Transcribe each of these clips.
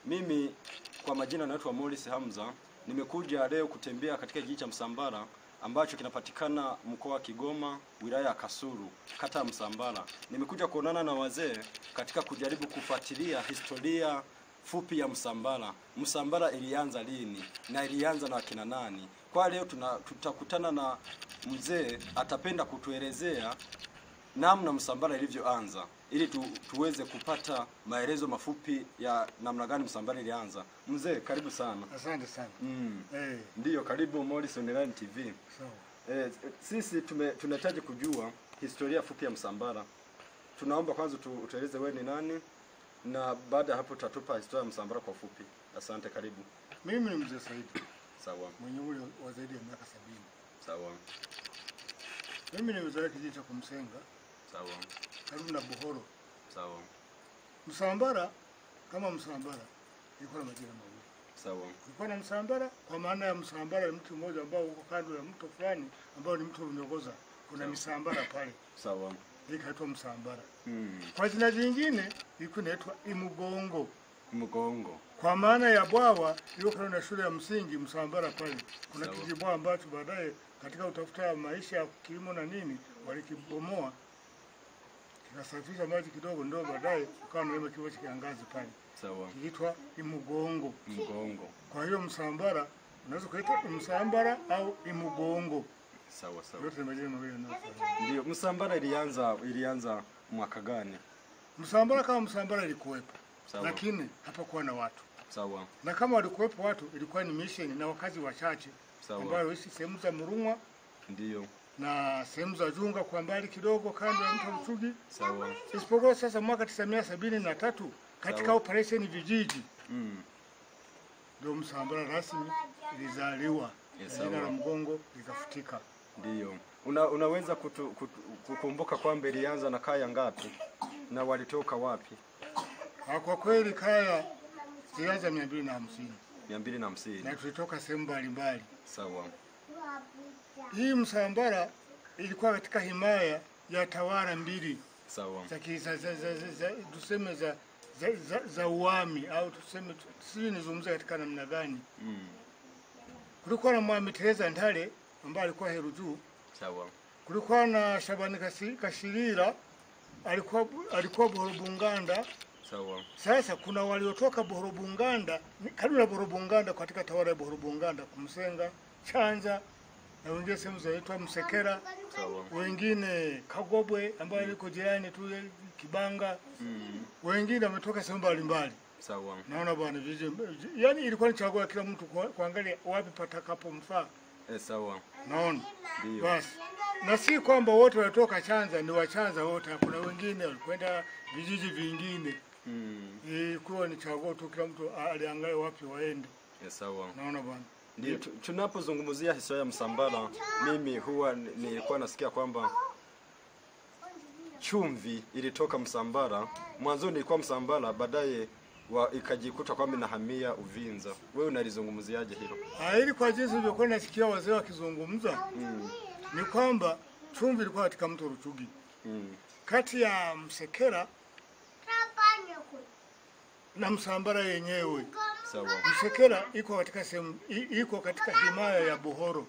Mimi kwa majina naitwa Morris Hamza. Nimekuja leo kutembea katika kijiji cha Msambara ambacho kinapatikana mkoa wa Kigoma, wilaya ya Kasulu, kata ya Msambara. Nimekuja kuonana na wazee katika kujaribu kufuatilia historia fupi ya Msambara. Msambara ilianza lini na ilianza na kina nani? Kwa leo tutakutana na mzee, atapenda kutuelezea namna Msambara ilivyoanza ili tuweze kupata maelezo mafupi ya namna gani Msambara ilianza. Mzee, karibu sana. Asante sana. Ndiyo, karibu Morris Online TV. Sawa. Sisi tunahitaji kujua historia fupi ya Msambara. Tunaomba kwanza utueleze wewe ni nani, na baada ya hapo tutatupa historia ya Msambara kwa ufupi. Asante, karibu. Mimi ni mzee Saidi. Sawa. Mwenye umri wa zaidi ya miaka 70. Sawa. Mimi ni mzee kijiji cha Kumsenga. Sawa. Karibu na Buhoro. Sawa. Msambara kama Msambara ilikuwa na majina mawili. Sawa. Kulikuwa na Msambara kwa maana ya Msambara ni mtu mmoja ambao uko kando ya mto fulani ambao ni mto Runyogoza. Kuna Misambara pale. Sawa. Ikaitwa Msambara. Kwa jina jingine ilikuwa inaitwa Imugongo. Imugongo. Kwa maana ya bwawa ilikuwa na shule ya msingi Msambara pale. Kuna kijibwawa ambacho baadaye katika utafuta maisha ya kilimo na nini walikibomoa, kikasafisha maji kidogo, ndio baadaye ukawa na kiwanja cha kiangazi pale. Sawa. Kiitwa Imugongo. Imugongo. Kwa hiyo Msambara unaweza kuita Msambara au Imugongo. Sawa sawa. Yote majina mawili ndio. Ndio, Msambara ilianza mwaka gani? Msambara kama Msambara ilikuwepo. Sawa. Lakini hapakuwa na watu. Sawa. Na kama walikuwepo watu ilikuwa ni mission na wakazi wachache. Sawa. Ambao waishi sehemu za Murungwa. Ndio. Na sehemu za Junga kwa mbali kidogo kando ya mto Rutugi. Sawa. Isipokuwa sasa mwaka 1973 katika operation vijiji ndio Msambara rasmi ilizaliwa. Jina la Mgongo likafutika. Ndio. Unaweza kukumbuka kwamba ilianza na kaya ngapi na walitoka wapi? Kwa kweli kaya zilianza 250. 250. Na tulitoka sehemu mbalimbali. Sawa. Hii Msambara ilikuwa katika himaya ya tawala mbili. Sawa. Tuseme za uami au tuseme sisi nizungumza katika namna gani? Kulikuwa na Mwami Teresa Ntale ambaye alikuwa Heruju. Sawa. Kulikuwa na Shabani Kashirira alikuwa Buhoro Bunganda. Sawa. Sasa kuna waliotoka Buhoro Bunganda, karibu na Buhoro Bunganda katika tawala ya Buhoro Bunganda, Kumsenga, Chanza na wengine sehemu zaitwa Msekera. Sawa. Wengine Kagobwe ambayo liko jirani tu Kibanga. Wengine wametoka sehemu mbalimbali. Sawa. Naona bwana vijiji, yani ilikuwa ni chaguo kila mtu kuangalia wapi patakapomfaa. Sawa. Naona. Ndio. Basi. Na si kwamba wote walitoka Chanza ni Wachanza wote, kuna wengine walikwenda vijiji vingine. Ilikuwa ni chaguo tu kila mtu aliangalia wapi waende. Sawa. Naona bwana. Ndio, tunapozungumzia historia ya Msambara, mimi huwa nilikuwa nasikia kwamba chumvi ilitoka Msambara. Mwanzo ilikuwa Msambara, baadaye ikajikuta kwamba inahamia Uvinza. Wewe unalizungumziaje hilo? Ili kwa jinsi nilivyokuwa nasikia wazee wakizungumza, ni kwamba chumvi ilikuwa katika mto Rutugi. Kati ya Msekera na Msambara yenyewe. Sawa. Msekera iko katika himaya ya Buhoro.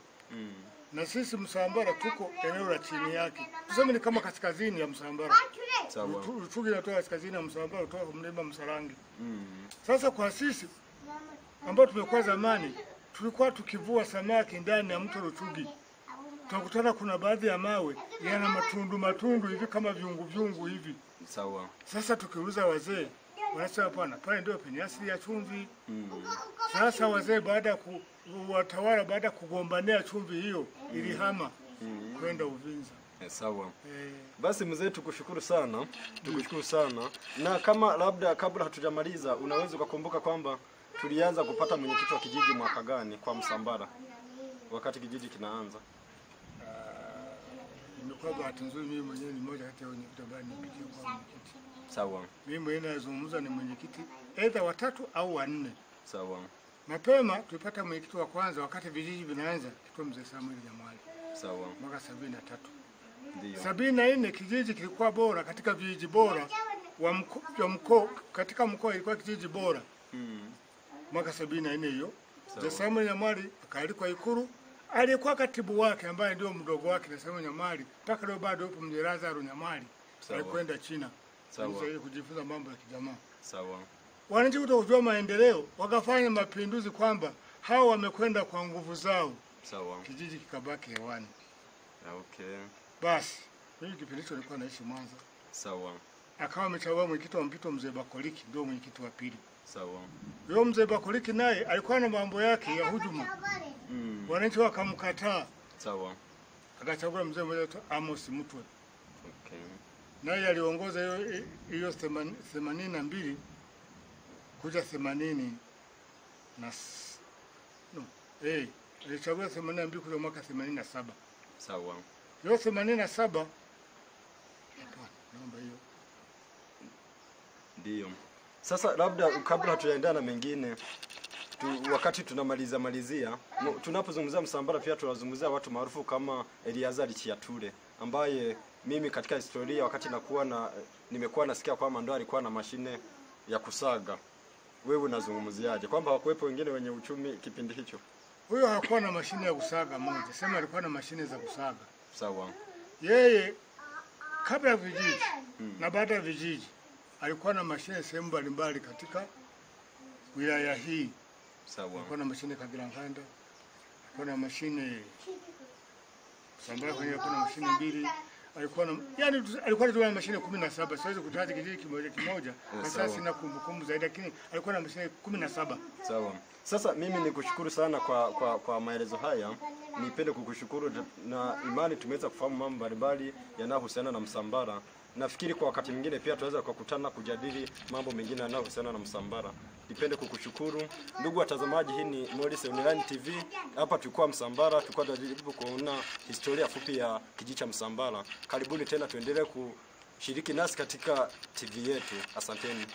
Na sisi Msambara tuko eneo la chini yake. Tuseme ni kama kaskazini ya Msambara. Sawa. Rutugi inatoka kaskazini ya Msambara, kutoka mlima Msarangi. Sasa kwa sisi ambao tumekuwa zamani, tulikuwa tukivua samaki ndani ya mto Rutugi. Tunakutana kuna baadhi ya mawe yana matundu hivi kama viungu hivi. Sawa. Sasa tukiuliza wazee, wanasema hapana, pale ndio penye asili ya chumvi. Sasa wazee watawala baada kugombania chumvi hiyo ilihama kwenda Uvinza. Sawa. Basi mzee, tukushukuru sana. Tukushukuru sana. Na kama labda kabla hatujamaliza, unaweza kukumbuka kwamba tulianza kupata mwenyekiti wa kijiji mwaka gani kwa Msambara? Wakati kijiji kinaanza. Nimekuwa bahati nzuri mimi mwenyewe ni mmoja kati ya wenyekiti ambao nimepitia kwa mwenyekiti. Sawa. Mimi mwenyewe nazungumza ni mwenyekiti aidha watatu au wanne. Sawa. Mapema tulipata mwenyekiti wa kwanza wakati vijiji vinaanza, kitwa Mzee Samuel Nyamwali. Sawa. Mwaka 73. Ndio. 74 kijiji kilikuwa bora katika vijiji bora wa mkoa, katika mkoa ilikuwa kijiji bora mwaka 74 hiyo. Mzee Samuel Nyamwari akaalikwa Ikulu. Alikuwa katibu wake ambaye ndio mdogo wake na Samuel Nyamwari, mpaka leo bado yupo mzee Lazaro Nyamwari. Alikwenda China ili kujifunza mambo ya kijamaa. Sawa. Wananchi kutokujua maendeleo wakafanya mapinduzi kwamba hao wamekwenda kwa nguvu zao. Sawa. Kijiji kikabaki hewani. Okay. Basi, mimi kipindi hicho nilikuwa naishi Mwanza. Sawa. Akawa amechagua mwenyekiti wa mpito mzee Bakoliki, ndio mwenyekiti wa pili. Sawa. Yule mzee Bakoliki naye alikuwa na mambo yake ya hujuma. Wananchi wakamkataa. Sawa. Akachagua mzee mmoja Amos Mutwe. Okay. Naye aliongoza hiyo 82 kuja 80 na alichagua 82 kuja mwaka 87. Sawa. Hiyo 87 naomba hiyo. Ndio. Sasa labda kabla hatujaendelea na mengine wakati tunamalizia tunapozungumzia Msambara pia tunazungumzia watu maarufu kama Eliazari Chiature ambaye mimi katika historia wakati nimekuwa nasikia kwamba ndo alikuwa na mashine ya kusaga. Wewe unazungumziaje kwamba hawakuwepo wengine wenye uchumi kipindi hicho? Huyo hakuwa na mashine ya kusaga moja, sema alikuwa na mashine za kusaga. Sawa. Yeye kabla ya vijiji na baada ya vijiji alikuwa na mashine sehemu mbalimbali katika wilaya hii. Sawa. Alikuwa na mashine Kagera-Nkanda, alikuwa na mashine Msambara, alikuwa na mashine 2, alikuwa na mashine 17. Siwezi kutaja kijiji kimoja kwa sasa, sina kumbukumbu zaidi, lakini alikuwa na mashine 17. Sawa. Sasa mimi nikushukuru sana kwa maelezo haya. Nipende kukushukuru na imani tumeweza kufahamu mambo mbalimbali yanayohusiana na Msambara. Nafikiri kwa wakati mwingine pia tunaweza kukutana kujadili mambo mengine yanayohusiana na Msambara. Nipende kukushukuru. Ndugu watazamaji, hii ni Morris Online TV. Hapa tulikuwa Msambara, tulikuwa tunajaribu kuona historia fupi ya kijiji cha Msambara. Karibuni tena tuendelee kushiriki nasi katika TV yetu. Asanteni.